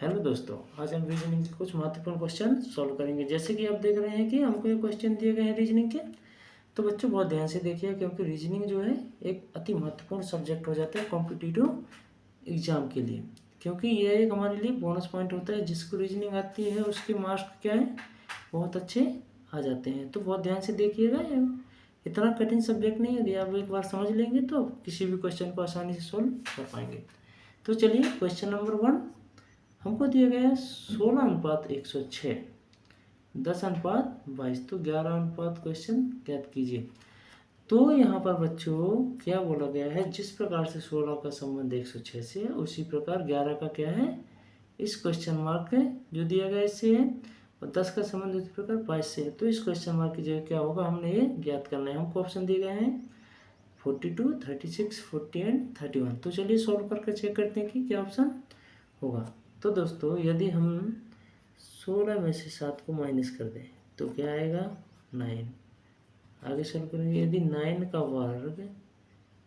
Hello दोस्तों, आज हम रीजनिंग के कुछ महत्वपूर्ण क्वेश्चन सॉल्व करेंगे। जैसे कि आप देख रहे हैं कि हमको ये क्वेश्चन दिए गए हैं रीजनिंग के। तो बच्चों बहुत ध्यान से देखिए, क्योंकि रीजनिंग जो है एक अति महत्वपूर्ण सब्जेक्ट हो जाता है कॉम्पिटिटिव एग्जाम के लिए। क्योंकि यह एक हमारे लिए बोनस पॉइंट होता है। जिसको रीजनिंग आती है उसके मार्क्स क्या है, बहुत अच्छे आ जाते हैं। तो बहुत ध्यान से देखिएगा, ये इतना कठिन सब्जेक्ट नहीं है। यदि आप एक बार समझ लेंगे तो किसी भी क्वेश्चन को आसानी से सोल्व कर पाएंगे। तो चलिए, क्वेश्चन नंबर 1 हमको दिया गया है 16:106, 10:22। तो 11 क्वेश्चन ज्ञात कीजिए। तो यहाँ पर बच्चों क्या बोला गया है, जिस प्रकार से 16 का संबंध 106 से है उसी प्रकार 11 का क्या है, इस क्वेश्चन मार्क है जो दिया गया इससे है, और 10 का संबंध उसी प्रकार 22 से है। तो इस क्वेश्चन मार्क की जगह क्या होगा, हमने ये ज्ञात करना है। हमको ऑप्शन दिए गए हैं 42, 36, 40 एंड 31। तो चलिए सॉल्व करके चेक करते हैं कि क्या ऑप्शन होगा। तो दोस्तों यदि हम 16 में से 7 को माइनस कर दें तो क्या आएगा, 9। आगे सॉल्व करेंगे, यदि 9 का वर्ग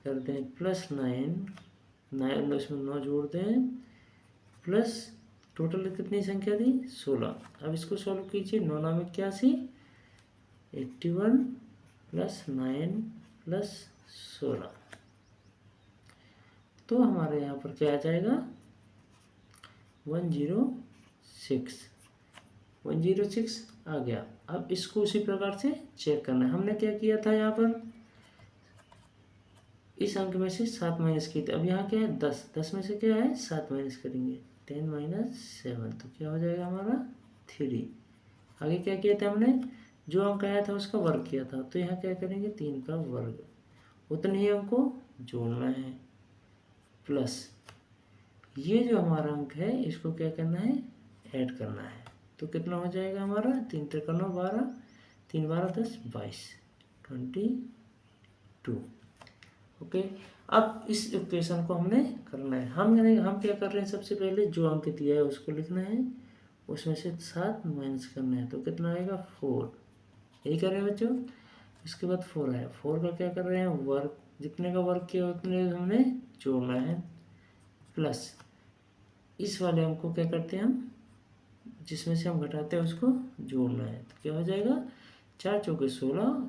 कर दें प्लस 9 उसमें 9 जोड़ दें प्लस टोटल कितनी संख्या दी, 16। अब इसको सॉल्व कीजिए, 9 9 81, 81 प्लस 9 प्लस 16। तो हमारे यहाँ पर क्या आ जाएगा, 106 आ गया। अब इसको उसी प्रकार से चेक करना है। हमने क्या किया था, यहाँ पर इस अंक में से 7 माइनस किए थे। अब यहाँ क्या है, 10 में से क्या है, 7 माइनस करेंगे, 10 माइनस 7। तो क्या हो जाएगा हमारा 3। आगे क्या किया था हमने, जो अंक आया था उसका वर्ग किया था। तो यहाँ क्या करेंगे, 3 का वर्ग, उतने ही अंक को जोड़ना है, प्लस ये जो हमारा अंक है इसको क्या करना है, ऐड करना है। तो कितना हो जाएगा हमारा, 3 3 12, 3 12 10 22, 22। ओके। अब इस इक्वेशन को हमने करना है। हम क्या कर रहे हैं, सबसे पहले जो अंक दिया है उसको लिखना है, उसमें से 7 माइनस करना है। तो कितना आएगा, 4। यही कर रहे हैं बच्चों। इसके बाद 4 आया, 4 का क्या कर रहे हैं, वर्ग, जितने का वर्ग किया उतने हमने जोड़ना है, प्लस इस वाले अंक को क्या करते हैं हम, जिसमें से हम घटाते हैं उसको जोड़ना है। तो क्या हो जाएगा, 4 चौके 16,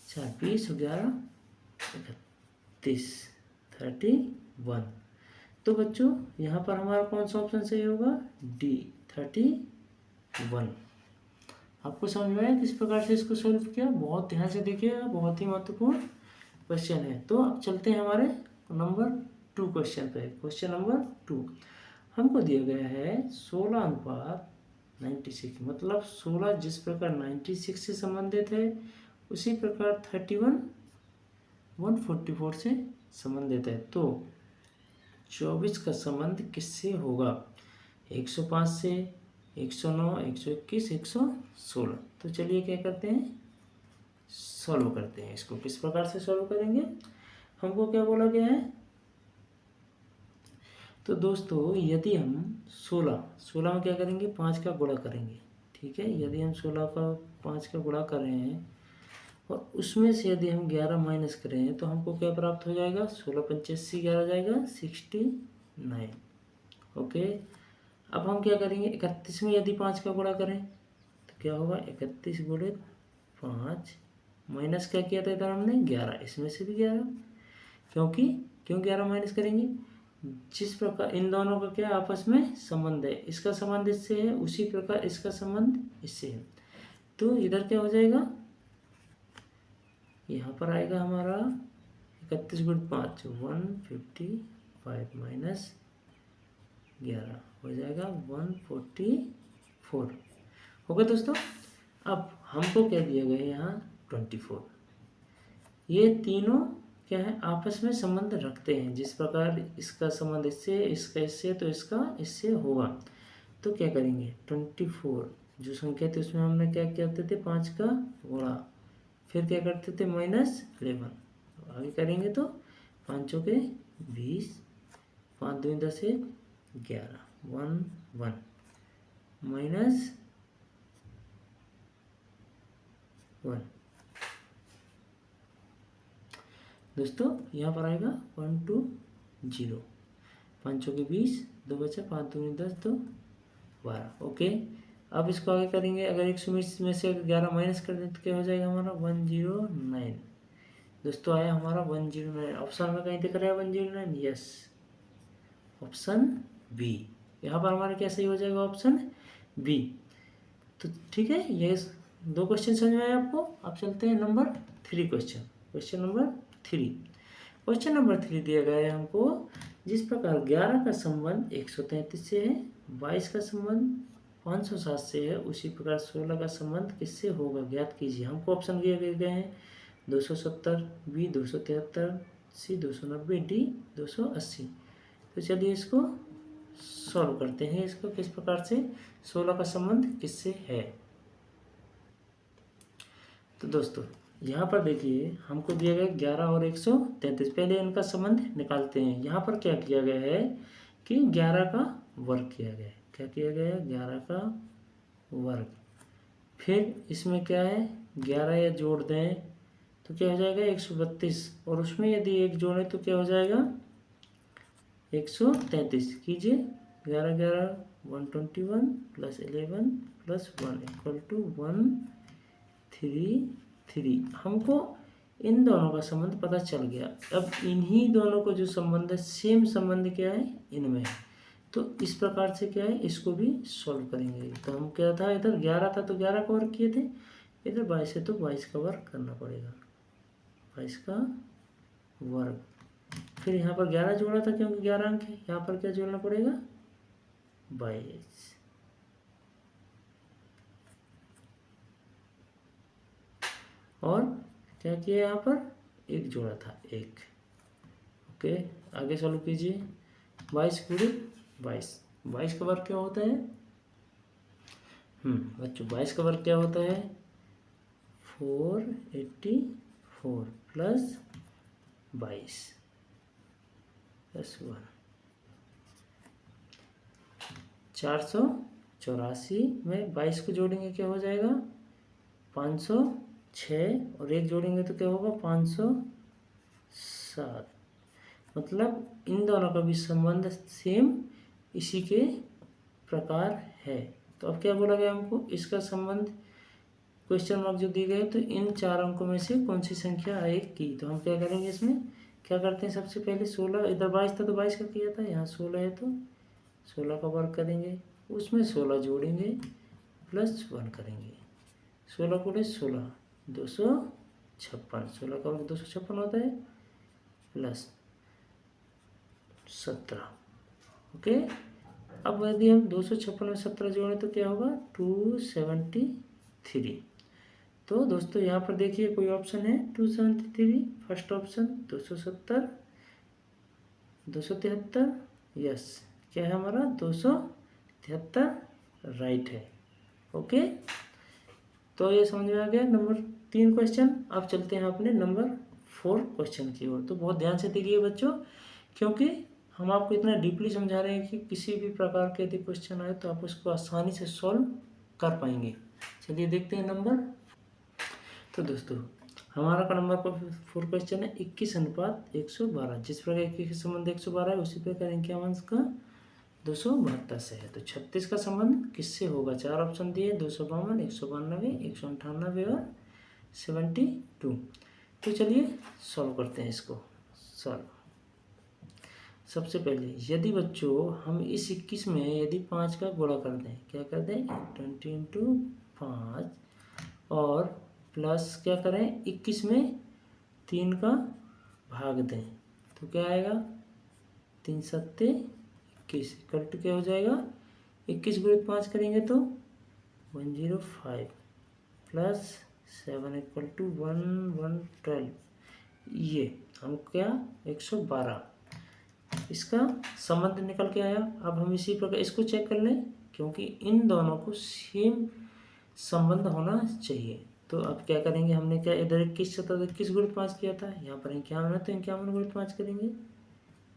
4 20, 11 31, 31। तो बच्चों यहाँ पर हमारा कौन सा ऑप्शन सही होगा, डी, 31। आपको समझ में आया किस प्रकार से इसको सोल्व किया, बहुत ध्यान से देखिएगा, बहुत ही महत्वपूर्ण क्वेश्चन है। तो अब चलते हैं हमारे नंबर 2 क्वेश्चन पे। क्वेश्चन नंबर 2 हमको दिया गया है 16:96, मतलब 16 जिस प्रकार 96 से संबंधित है उसी प्रकार 31 144 से संबंधित है। तो 24 का संबंध किससे होगा, 105 से, 109, 121, 116। तो चलिए क्या करते हैं, सॉल्व करते हैं। इसको किस प्रकार से सॉल्व करेंगे, हमको क्या बोला गया है। तो दोस्तों यदि हम 16 में क्या करेंगे, 5 का गुणा करेंगे। ठीक है, यदि हम 16 का 5 का गुणा कर रहे हैं और उसमें से यदि हम 11 माइनस करें तो हमको क्या प्राप्त हो जाएगा, 16 85, 11 जाएगा 69। ओके। अब हम क्या करेंगे, 31 में यदि 5 का गुणा करें तो क्या होगा, 31 गुणे 5 माइनस क्या किया था इधर हमने, 11, इसमें से भी 11। क्यों 11 माइनस करेंगे, जिस प्रकार इन दोनों का क्या आपस में संबंध है, इसका संबंध इससे है उसी प्रकार इसका संबंध इससे है। तो इधर क्या हो जाएगा, यहाँ पर आएगा हमारा 31 गुणे 5 155 माइनस 11 हो जाएगा 144। हो गया दोस्तों। अब हमको क्या दिया गया है यहाँ, 24। ये तीनों क्या है, आपस में संबंध रखते हैं। जिस प्रकार इसका संबंध इससे, इसका इससे, तो इसका इससे होगा। तो क्या करेंगे, 24 जो संख्या थी उसमें हमने क्या करते थे, 5 का गुणा, फिर क्या करते थे माइनस 11। आगे करेंगे तो 5 चौके 20, 5 2 10 1 11 1 1 माइनस 1। दोस्तों यहाँ पर आएगा 1 2 0, 5 चौके 20, 2 बचा, 5 दूनी 10, 2 12। ओके, अब इसको आगे करेंगे। अगर 120 में से 11 माइनस कर दें तो क्या हो जाएगा हमारा 109। दोस्तों आया हमारा 109। ऑप्शन में कहीं दिख रहा है 109? Yes, option B. यहाँ पर हमारा क्या सही हो जाएगा? Option B. तो ठीक है, ये 2 क्वेश्चन समझ में आए आपको। अब चलते हैं number 3 question. Question number 3। Question number 3 दिया गया है हमको, जिस प्रकार 11 का संबंध 133 से है, 22 का संबंध 507 से है, उसी प्रकार 16 का संबंध किससे होगा, ज्ञात कीजिए। हमको ऑप्शन दिए गए हैं 270, बी 273, सी 290, डी 280। तो चलिए इसको सॉल्व करते हैं। इसको किस प्रकार से 16 का संबंध किससे है। तो दोस्तों यहाँ पर देखिए हमको दिया गया 11 और 133। पहले इनका संबंध निकालते हैं। यहाँ पर क्या किया गया है कि 11 का वर्ग किया गया है। क्या किया गया है? 11 का वर्ग। फिर इसमें क्या है, 11 या जोड़ दें तो क्या हो जाएगा 132, और उसमें यदि 1 जोड़ें तो क्या हो जाएगा 133। कीजिए 11 11 121 प्लस 11 प्लस 1 इक्वल टू 133। हमको इन दोनों का संबंध पता चल गया। अब इन्हीं दोनों को जो संबंध है, सेम संबंध क्या है इनमें, तो इस प्रकार से क्या है इसको भी सॉल्व करेंगे। तो हम क्या था, इधर 11 था तो 11 का वर्ग किए थे, इधर 22 है तो 22 का वर्ग करना पड़ेगा, 22 का वर्ग। फिर यहाँ पर 11 जोड़ा था क्योंकि 11 अंक है, यहाँ पर क्या जोड़ना पड़ेगा 22। और क्या किया यहाँ पर 1 जोड़ा था 1। ओके, आगे सॉल्व कीजिए। 22 गुणित 22, 22 का वर्ग क्या होता है बच्चों, 22 का वर्ग क्या होता है 484 प्लस 22 प्लस 1, 484 में 22 को जोड़ेंगे क्या हो जाएगा 506, और 1 जोड़ेंगे तो क्या होगा 507। मतलब इन दोनों का भी संबंध सेम इसी के प्रकार है। तो अब क्या बोला गया हमको, इसका संबंध क्वेश्चन मार्क जो दिए गए, तो इन 4 अंकों में से कौन सी संख्या आएगी। तो हम क्या करेंगे, इसमें क्या करते हैं, सबसे पहले 16, इधर 22 था तो 22 का किया था, यहाँ 16 है तो 16 का वर्ग करेंगे, उसमें 16 जोड़ेंगे प्लस 1 करेंगे। 16 गुणे 16 256, 16 का वर्ग 256 होता है प्लस 17। ओके, अब यदि हम 256 में 17 जोड़ें तो क्या होगा 273। तो दोस्तों यहाँ पर देखिए कोई ऑप्शन है 273, फर्स्ट ऑप्शन 270, 273, यस क्या है हमारा 273 राइट है। ओके, तो ये समझ में आ गया नंबर 3 क्वेश्चन। अब चलते हैं अपने नंबर 4 क्वेश्चन की ओर। तो बहुत ध्यान से देखिए बच्चों, क्योंकि हम आपको इतना डीपली समझा रहे हैं कि किसी भी प्रकार के यदि क्वेश्चन आए तो आप उसको आसानी से सॉल्व कर पाएंगे। चलिए देखते हैं नंबर। तो दोस्तों हमारा का नंबर 4 क्वेश्चन है 21:112। जिस प्रकार 21 का संबंध 112 है, उसी प्रकार 51 का 272 से है। तो 36 का संबंध किससे होगा, 4 ऑप्शन दिए 252, 192, 198 और 72। तो चलिए सॉल्व करते हैं इसको। सॉल्व सबसे पहले यदि बच्चों हम इस 21 में यदि 5 का गुणा कर दें, क्या कर दें 20 × 5, और प्लस क्या करें 21 में 3 का भाग दें तो क्या आएगा 3 7 21 इक्वल टू क्या हो जाएगा 21 गुणित 5 करेंगे तो 105 प्लस 7 इक्वल टू 112। ये हम क्या 112 इसका संबंध निकल के आया। अब हम इसी प्रकार इसको चेक कर लें, क्योंकि इन दोनों को सेम संबंध होना चाहिए। तो अब क्या करेंगे, हमने क्या इधर 21 था तो 21 गुणित 5 किया था, यहाँ पर 51 है तो 51 गुणित 5 करेंगे,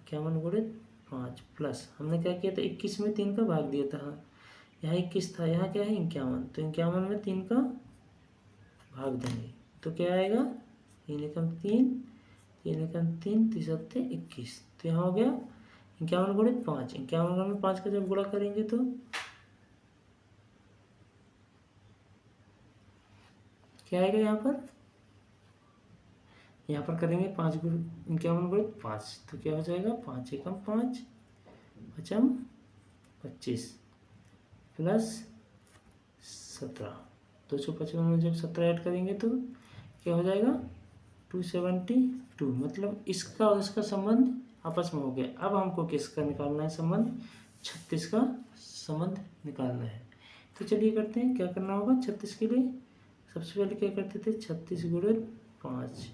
51 गुणित 5 प्लस हमने क्या किया था 21 में 3 का भाग दिया था, यहाँ 21 था, यहाँ क्या है 51, तो 51 में 3 का भाग देंगे तो क्या आएगा 3 एकम 3, 3 एकम 3, 3 7 21। तो यहाँ हो गया 51 गुणे 5, 51 गुणे 5 का जब गुणा करेंगे तो क्या आएगा यहाँ पर करेंगे 5 गुणे 51 गुणे 5 तो क्या हो जाएगा 5 एकम 5 पचम 25 प्लस 17, 255 में जब 17 ऐड करेंगे तो क्या हो जाएगा 272। मतलब इसका और इसका संबंध आपस में हो गया। अब हमको किसका निकालना है संबंध, 36 का संबंध निकालना है। तो चलिए करते हैं, क्या करना होगा 36 के लिए। सबसे पहले क्या करते थे 36 गुणे 5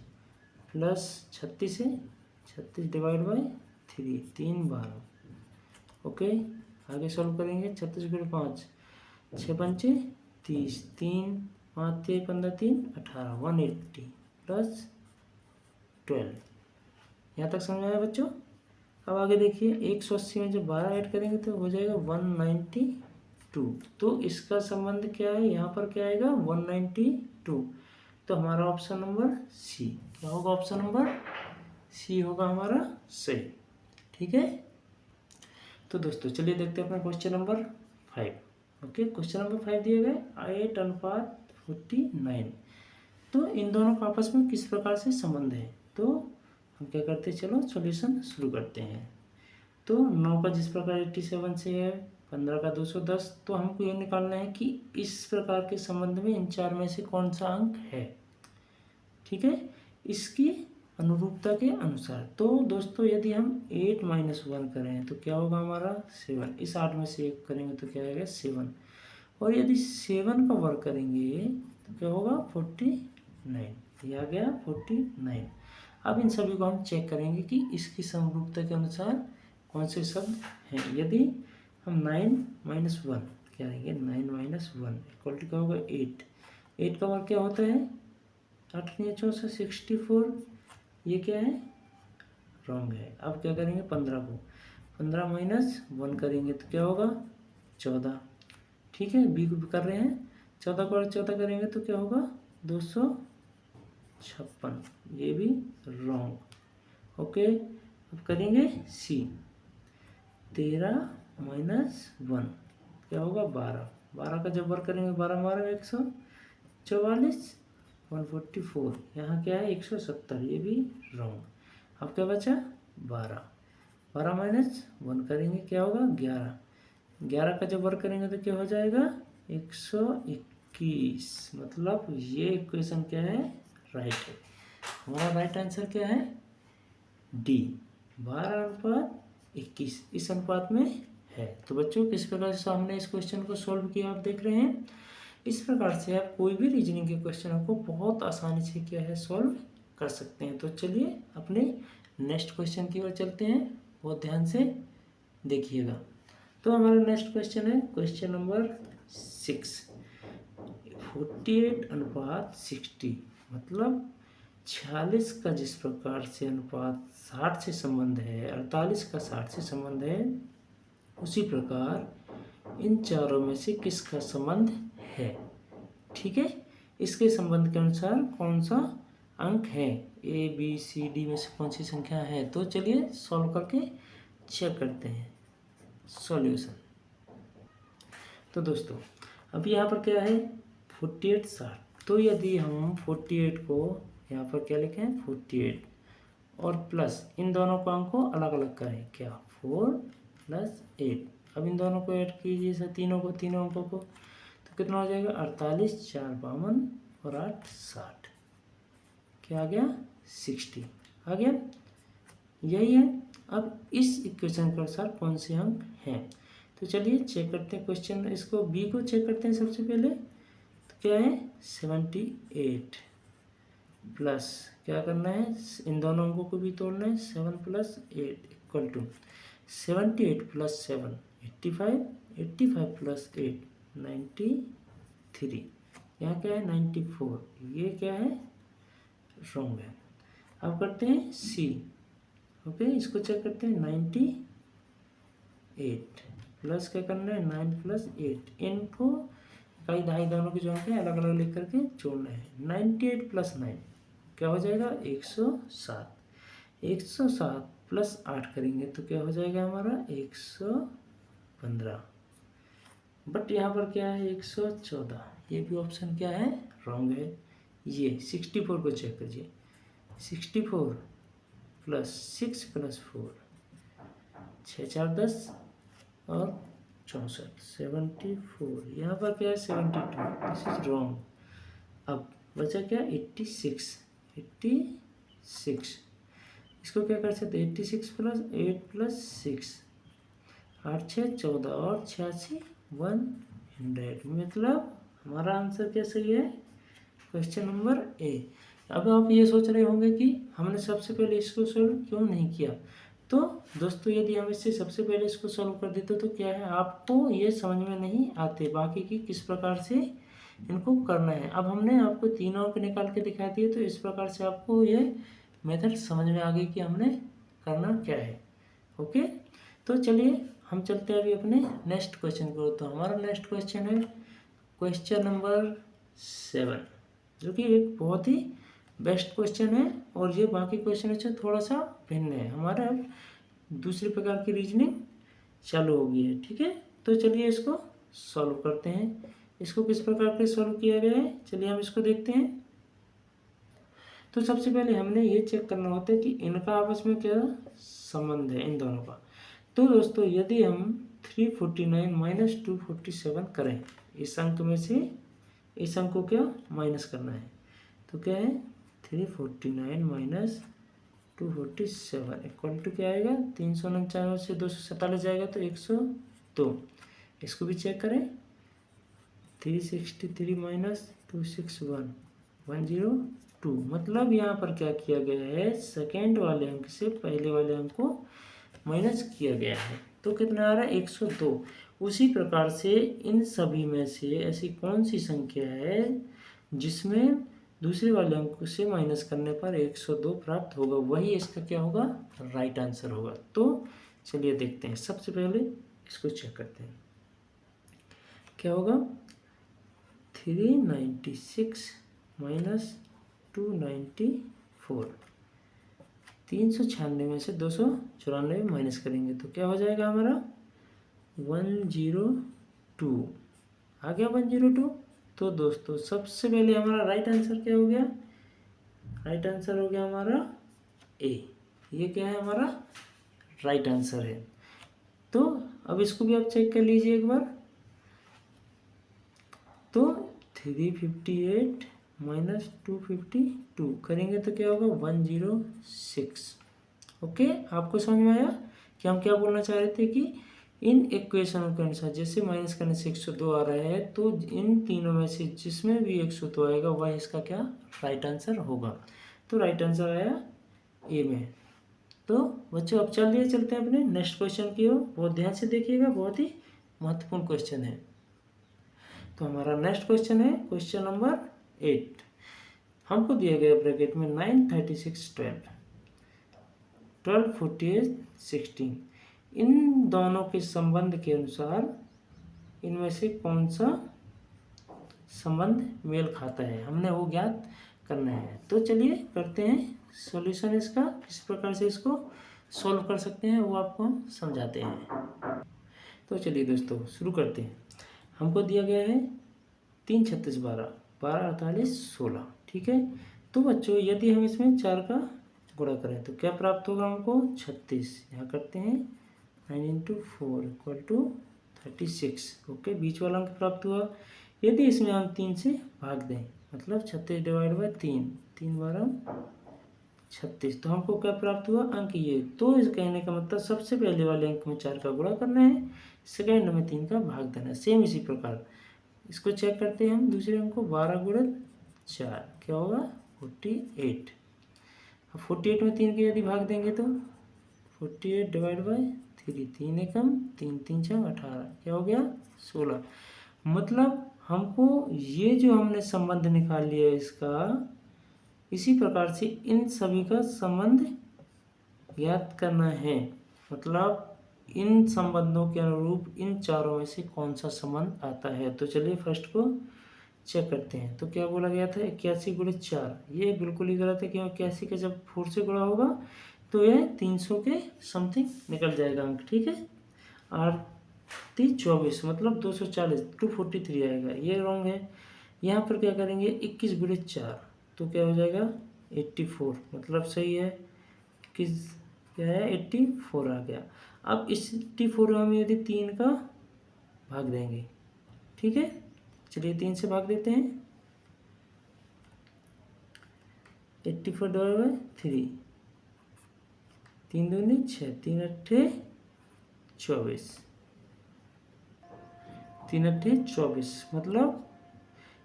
प्लस 36 है 36 डिवाइड बाई 3, 3 12। ओके, आगे सॉल्व करेंगे 36 गुणे 5, 6 पंचे 30, 3 5 3 15 3 18, 180 प्लस 12। यहाँ तक समझ आया बच्चों। अब आगे देखिए 180 में जब 12 ऐड करेंगे तो हो जाएगा 192। तो इसका संबंध क्या है, यहाँ पर क्या आएगा 192। तो हमारा ऑप्शन नंबर सी क्या होगा, ऑप्शन नंबर सी होगा हमारा सही। ठीक है, तो दोस्तों चलिए देखते हैं अपना question number 5। Okay, question number 5 दिए गए 8:49। तो इन दोनों का आपस में किस प्रकार से संबंध है, तो हम क्या करते हैं, चलो सॉल्यूशन शुरू करते हैं। तो 9 का जिस प्रकार 87 से है, 15 का 210, तो हमको ये निकालना है कि इस प्रकार के संबंध में इन चार में से कौन सा अंक है। ठीक है, इसकी अनुरूपता के अनुसार। तो दोस्तों यदि हम 8 - 1 करें तो क्या होगा हमारा 7, इस 8 में से 1 करेंगे तो क्या आएगा 7, और यदि 7 का वर्ग करेंगे तो क्या होगा 49, ये आ गया 49। अब इन सभी को हम चेक करेंगे कि इसकी समरूपता के अनुसार कौन से शब्द हैं। यदि हम 9 - 1 क्या आएंगे 9 - 1 इक्वल टू क्या होगा 8, 8 का वर्ग क्या होता है 8 × 4 = 64, ये क्या है रॉन्ग है। अब क्या करेंगे 15 को 15 - 1 करेंगे तो क्या होगा 14। ठीक है, बी को कर रहे हैं, 14 को 14 करेंगे तो क्या होगा 256, ये भी रॉन्ग। ओके, अब करेंगे सी 13 - 1 क्या होगा 12, 12 का जब वर्ग करेंगे 12 - 12 144, 144, यहाँ क्या है 170, ये भी रॉन्ग। अब क्या बचा 12, 12 - 1 करेंगे क्या होगा 11, 11 का जब वर्ग करेंगे तो क्या हो जाएगा 121। मतलब ये इक्वेशन क्या है राइट है। हमारा राइट आंसर क्या है डी, 12:21 इस अनुपात में है। तो बच्चों किस प्रकार से हमने इस क्वेश्चन को सॉल्व किया आप देख रहे हैं। इस प्रकार से आप कोई भी रीजनिंग के क्वेश्चनों को बहुत आसानी से क्या है सॉल्व कर सकते हैं। तो चलिए अपने नेक्स्ट क्वेश्चन की ओर चलते हैं, बहुत ध्यान से देखिएगा। तो हमारा नेक्स्ट क्वेश्चन है क्वेश्चन नंबर 6, 48:60। मतलब 46 का जिस प्रकार से अनुपात 60 से संबंध है, 48 का 60 से संबंध है, उसी प्रकार इन चारों में से किसका संबंध है। ठीक है, इसके संबंध के अनुसार कौन सा अंक है, ए बी सी डी में से कौन सी संख्या है। तो चलिए सॉल्व करके चेक करते हैं सॉल्यूशन। तो दोस्तों अब यहाँ पर क्या है 48 60। तो यदि हम 48 को यहाँ पर क्या लिखें 48 और प्लस इन दोनों को अंक को अलग अलग करें, क्या 4 + 8। अब इन दोनों को ऐड कीजिए सर, तीनों अंकों को, तो कितना हो जाएगा 48, 4 52 और 8 60, क्या आ गया 60 आ गया, यही है। अब इस इक्वेशन के अनुसार कौन से अंक हैं, तो चलिए चेक करते हैं क्वेश्चन। इसको बी को चेक करते हैं सबसे पहले, तो क्या है 78 प्लस क्या करना है इन दोनों अंकों को भी तोड़ना है 7 + 8 इक्वल टू 78 + 7 85, 85 + 8 93, यहाँ क्या है 94, ये क्या है रॉन्ग है। अब करते हैं सी। ओके, इसको चेक करते हैं 98 प्लस क्या करना है 9 + 8, इनको इकाई दहाई दोनों की जो है अलग अलग लिख करके जोड़ना है। 98 + 9 क्या हो जाएगा 107, 107 प्लस 8 करेंगे तो क्या हो जाएगा हमारा 115। बट यहाँ पर क्या है 114, ये भी ऑप्शन क्या है रॉन्ग है। ये 64 को चेक कीजिए, 64 प्लस 6 प्लस 4, 6 4 10 और 64, 74। यहाँ पर क्या है 72, दिस इज रॉन्ग। अब बचा क्या 86, 86। इसको क्या कर सकते 86 प्लस 8 प्लस 6, 8 6 14 और 86 100। मतलब हमारा आंसर क्या सही है, क्वेश्चन नंबर ए। अब आप ये सोच रहे होंगे कि हमने सबसे पहले इसको सोल्व क्यों नहीं किया। तो दोस्तों यदि हम इससे सबसे पहले इसको सॉल्व कर देते तो क्या है आपको ये समझ में नहीं आते बाकी की किस प्रकार से इनको करना है। अब हमने आपको तीनों को निकाल के दिखा दिए तो इस प्रकार से आपको ये मेथड समझ में आ गई कि हमने करना क्या है। ओके, तो चलिए हम चलते हैं अभी अपने नेक्स्ट क्वेश्चन को। तो हमारा नेक्स्ट क्वेश्चन है क्वेश्चन नंबर 7, जो कि एक बहुत ही बेस्ट क्वेश्चन है और ये बाकी क्वेश्चन से थोड़ा सा भिन्न है। हमारा दूसरे प्रकार की रीजनिंग चालू हो गई है। ठीक है, तो चलिए इसको सॉल्व करते हैं। इसको किस प्रकार से सॉल्व किया गया है चलिए हम इसको देखते हैं। तो सबसे पहले हमने ये चेक करना होता है कि इनका आपस में क्या संबंध है इन दोनों का। तो दोस्तों यदि हम 349 माइनस 247 करें, इस अंक में से इस अंक को क्या माइनस करना है, तो क्या है 349 माइनस 247 इक्वल टू क्या आएगा 399 से 247 जाएगा तो 102। इसको भी चेक करें 363 माइनस 261 102। मतलब यहाँ पर क्या किया गया है सेकेंड वाले अंक से पहले वाले अंक को माइनस किया गया है तो कितना आ रहा है 102। उसी प्रकार से इन सभी में से ऐसी कौन सी संख्या है जिसमें दूसरे वाले अंक से माइनस करने पर 102 प्राप्त होगा, वही इसका क्या होगा राइट आंसर होगा। तो चलिए देखते हैं, सबसे पहले इसको चेक करते हैं क्या होगा 396 माइनस 294, 396 में से 294 माइनस करेंगे तो क्या हो जाएगा हमारा 102। आ गया 102। तो दोस्तों सबसे पहले हमारा राइट आंसर क्या हो गया, राइट आंसर हो गया हमारा ए। ये क्या है हमारा राइट आंसर है। तो अब इसको भी आप चेक कर लीजिए एक बार। तो 358 माइनस 252 करेंगे तो क्या होगा 106। ओके, आपको समझ में आया कि हम क्या बोलना चाह रहे थे कि इन इक्वेशनों के अनुसार जैसे माइनस करने से 102 आ रहा है तो इन तीनों में से जिसमें भी 102 आएगा वह इसका क्या राइट आंसर होगा। तो राइट आंसर आया ए में। तो बच्चों अब चलिए चलते हैं अपने नेक्स्ट क्वेश्चन की ओर। बहुत ध्यान से देखिएगा, बहुत ही महत्वपूर्ण क्वेश्चन है। तो हमारा नेक्स्ट क्वेश्चन है क्वेश्चन नंबर 8। हमको दिया गया ब्रैकेट में 9 36 12 12 48 16। इन दोनों के संबंध के अनुसार इनमें से कौन सा संबंध मेल खाता है, हमने वो ज्ञात करना है। तो चलिए करते हैं सॉल्यूशन इसका, किस प्रकार से इसको सॉल्व कर सकते हैं वो आपको हम समझाते हैं। तो चलिए दोस्तों शुरू करते हैं। हमको दिया गया है 3 36 12 12 48 16। ठीक है, तो बच्चों यदि हम इसमें 4 का गुणा करें तो क्या प्राप्त होगा हमको 36। यहाँ करते हैं 9 इंटू 4 इक्वल टू 36। ओके, बीच वाला अंक प्राप्त हुआ। यदि इसमें हम 3 से भाग दें मतलब 36 डिवाइड बाई 3, 3 12 36, तो हमको क्या प्राप्त हुआ अंक ये। तो इस कहने का मतलब सबसे पहले वाले अंक में 4 का गुणा करना है, सेकेंड में 3 का भाग देना है। सेम इसी प्रकार इसको चेक करते हैं हम दूसरे अंक को 12 गुणन 4 क्या होगा 48। अब 48 में 3 के यदि भाग देंगे तो 48 डिवाइड बाई 3, 3 एकम 3 3 6 18 क्या हो गया 16। मतलब हमको ये जो हमने संबंध निकाल लिया इसका, इसी प्रकार से इन सभी का संबंध ज्ञात करना है। मतलब इन संबंधों के अनुरूप इन चारों में से कौन सा संबंध आता है। तो चलिए फर्स्ट को चेक करते हैं। तो क्या बोला गया था 81 गुणे 4, ये बिल्कुल ही गलत है क्योंकि 81 का जब 4 से गुणा होगा तो यह 300 के समथिंग निकल जाएगा अंक, ठीक है। और 24 मतलब 240, 243 आएगा, ये रॉन्ग है। यहाँ पर क्या करेंगे 21 गुणे 4 तो क्या हो जाएगा 84, मतलब सही है। किस क्या है 84 आ गया। अब इस 84 में हम यदि 3 का भाग देंगे, ठीक है, चलिए 3 से भाग देते हैं। 84 डिवाइड बाई 3, 3 दूनी 6, 3 अट्ठे 24, 3 अट्ठे 24, मतलब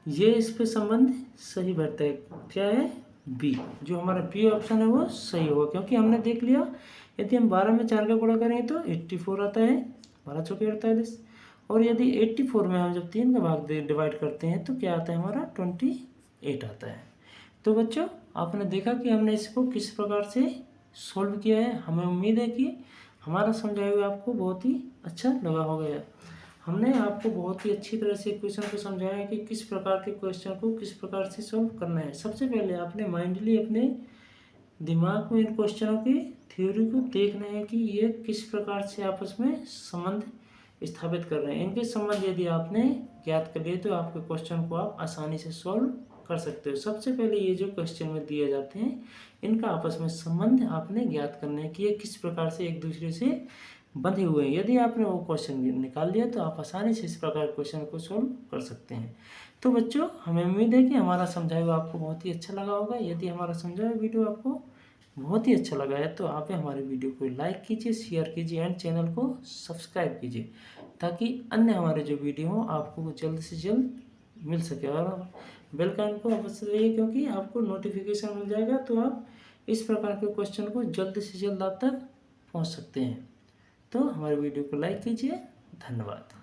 ये इस पे संबंध सही बैठता है। क्या है बी, जो हमारा बी ऑप्शन है वो सही होगा, क्योंकि हमने देख लिया यदि हम 12 में 4 का गुणा करेंगे तो 84 आता है, 12 चौके 48, और यदि 84 में हम जब 3 का भाग डिवाइड करते हैं तो क्या आता है हमारा 28 आता है। तो बच्चों आपने देखा कि हमने इसको किस प्रकार से सॉल्व किया है। हमें उम्मीद है कि हमारा समझाया हुआ आपको बहुत ही अच्छा लगा होगा। हमने आपको बहुत ही अच्छी तरह से क्वेश्चन को समझाया है कि किस प्रकार के क्वेश्चन को किस प्रकार से सॉल्व करना है। सबसे पहले आपने माइंडली अपने दिमाग में इन क्वेश्चनों की थ्योरी को देखना है कि ये किस प्रकार से आपस में संबंध स्थापित कर रहे हैं। इनके संबंध यदि आपने ज्ञात कर लिए तो आपके क्वेश्चन को आप आसानी से सॉल्व कर सकते हो। सबसे पहले ये जो क्वेश्चन में दिए जाते हैं इनका आपस में संबंध आपने ज्ञात करना है कि ये किस प्रकार से एक दूसरे से बंधे हुए हैं। यदि आपने वो क्वेश्चन निकाल लिया तो आप आसानी से इस प्रकार क्वेश्चन को सॉल्व कर सकते हैं। तो बच्चों हमें उम्मीद है कि हमारा समझाया हुआ आपको बहुत ही अच्छा लगा होगा। यदि हमारा समझाया हुआ वीडियो आपको बहुत ही अच्छा लगा है तो आप हमारे वीडियो को लाइक कीजिए, शेयर कीजिए एंड चैनल को सब्सक्राइब कीजिए, ताकि अन्य हमारे जो वीडियो हो आपको जल्द से जल्द मिल सके। और बेल का आइकन को अवश्य दबाइए, क्योंकि आपको नोटिफिकेशन मिल जाएगा तो आप इस प्रकार के क्वेश्चन को जल्द से जल्द आप तक पहुंच सकते हैं। तो हमारे वीडियो को लाइक कीजिए। धन्यवाद।